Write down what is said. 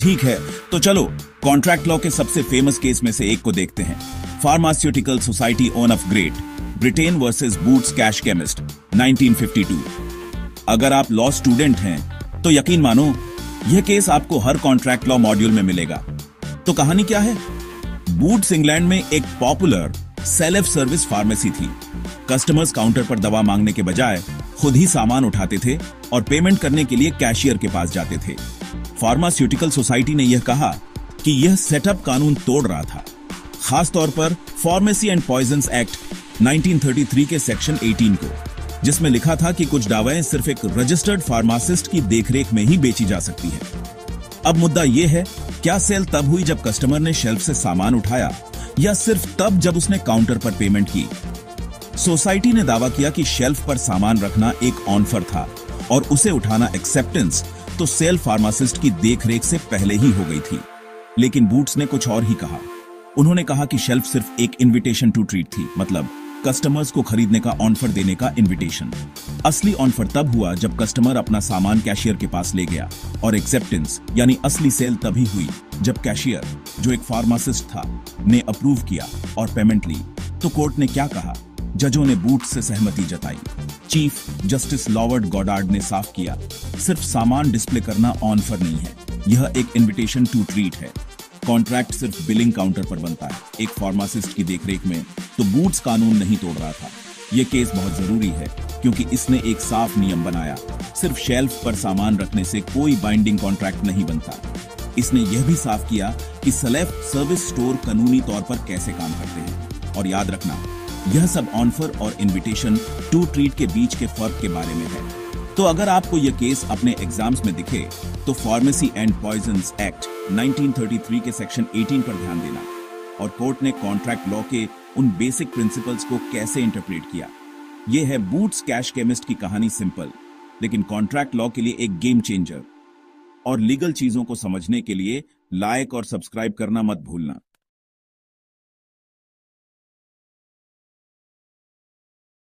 ठीक है, तो चलो कॉन्ट्रैक्ट लॉ के सबसे फेमस केस में से एक को देखते हैं। Pharmaceutical society of great Britain versus boots cash chemist 1952। अगर आप लॉ स्टूडेंट हैं तो यकीन मानो यह केस आपको हर कॉन्ट्रैक्ट लॉ मॉड्यूल में मिलेगा। तो कहानी क्या है? बूट्स इंग्लैंड में एक पॉपुलर सेल्फ सर्विस फार्मेसी थी। कस्टमर्स काउंटर पर दवा मांगने के बजाय खुद ही सामान उठाते थे और पेमेंट करने के लिए कैशियर के पास जाते थे। फार्मास्यूटिकल सोसाइटी ने यह कहा कि यह सेटअप कानून तोड़ रहा था, खासतौर पर फार्मेसी एंड पॉइजन्स एक्ट 1933 के सेक्शन 18 को, जिसमें लिखा था कि कुछ दवाएं सिर्फ एक रजिस्टर्ड फार्मासिस्ट की देखरेख में ही बेची जा सकती है। अब मुद्दा यह है, क्या सेल तब हुई जब कस्टमर ने शेल्फ से सामान उठाया या सिर्फ तब जब उसने काउंटर पर पेमेंट की? सोसाइटी ने दावा किया कि शेल्फ पर सामान रखना एक ऑनफर था और उसे उठाना एक्सेप्टेंस तो सेल फार्मासिस्ट की देखरेख से पहले ही हो गई थी। लेकिन बूट्स ने कुछ और ही कहा। उन्होंने कहा कि शेल्फ सिर्फ एक इनविटेशन टू ट्रीट थी, मतलब कस्टमर्स को खरीदने का ऑनफर देने का इनविटेशन। असली ऑनफर तब हुआ जब कस्टमर अपना सामान कैशियर के पास ले गया, और एक्सेप्टेंस यानी असली सेल तभी हुई जब कैशियर, जो एक फार्मासिस्ट था, ने अप्रूव किया और पेमेंट ली। तो कोर्ट ने क्या कहा? जजों ने बूट्स से सहमति जताई। चीफ जस्टिस लॉवर्ड गॉडार्ड ने साफ किया, सिर्फ सामान डिस्प्ले करना ऑनफर नहीं है, यह एक इनविटेशन टू ट्रीट है। कॉन्ट्रैक्ट सिर्फ बिलिंग काउंटर पर बनता है, एक फार्मासिस्ट की देखरेख में। तो बूट्स कानून नहीं तोड़ रहा था। यह केस बहुत जरूरी है क्योंकि इसने एक साफ नियम बनाया, सिर्फ शेल्फ पर सामान रखने से कोई बाइंडिंग कॉन्ट्रैक्ट नहीं बनता। इसने यह भी साफ किया कि सेल्फ सर्विस स्टोर कानूनी तौर पर कैसे काम करते हैं। और याद रखना, यह सब ऑनफर और इनविटेशन टू ट्रीट के बीच के फर्क के बारे में है। तो अगर आपको यह केस अपने एग्जाम्स में दिखे तो फार्मेसी एंड पॉइजन्स एक्ट 1933 के सेक्शन 18 पर ध्यान देना, और कोर्ट ने कॉन्ट्रैक्ट लॉ के उन बेसिक प्रिंसिपल्स को कैसे इंटरप्रेट किया। यह है बूट्स कैश केमिस्ट की कहानी, सिंपल लेकिन कॉन्ट्रैक्ट लॉ के लिए एक गेम चेंजर। और लीगल चीजों को समझने के लिए लाइक और सब्सक्राइब करना मत भूलना।